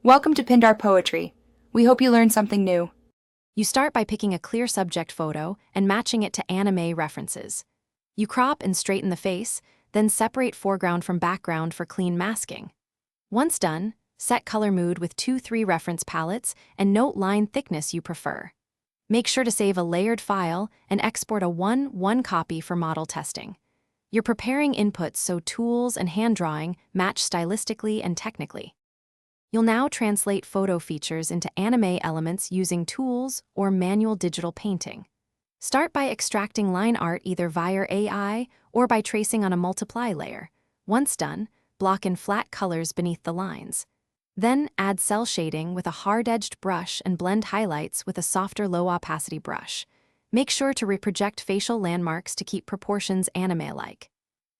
Welcome to Pindar Poetry. We hope you learned something new. You start by picking a clear subject photo and matching it to anime references. You crop and straighten the face, then separate foreground from background for clean masking. Once done, set color mood with 2-3 reference palettes and note line thickness you prefer. Make sure to save a layered file and export a 1:1 copy for model testing. You're preparing inputs so tools and hand drawing match stylistically and technically. You'll now translate photo features into anime elements using tools or manual digital painting. Start by extracting line art either via AI or by tracing on a multiply layer. Once done, block in flat colors beneath the lines. Then add cell shading with a hard-edged brush and blend highlights with a softer low-opacity brush. Make sure to reproject facial landmarks to keep proportions anime-like.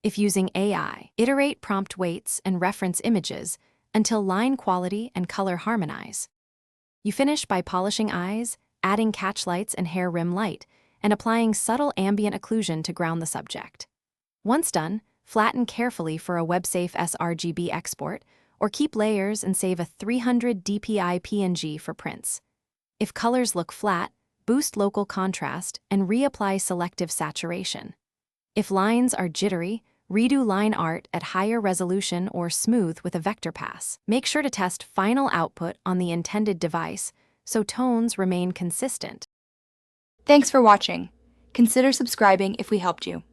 If using AI, iterate prompt weights and reference images until line quality and color harmonize. You finish by polishing eyes, adding catch lights and hair rim light, and applying subtle ambient occlusion to ground the subject. Once done, flatten carefully for a web-safe sRGB export, or keep layers and save a 300 dpi PNG for prints. If colors look flat, boost local contrast and reapply selective saturation. If lines are jittery, redo line art at higher resolution or smooth with a vector pass. Make sure to test final output on the intended device so tones remain consistent. Thanks for watching. Consider subscribing if we helped you.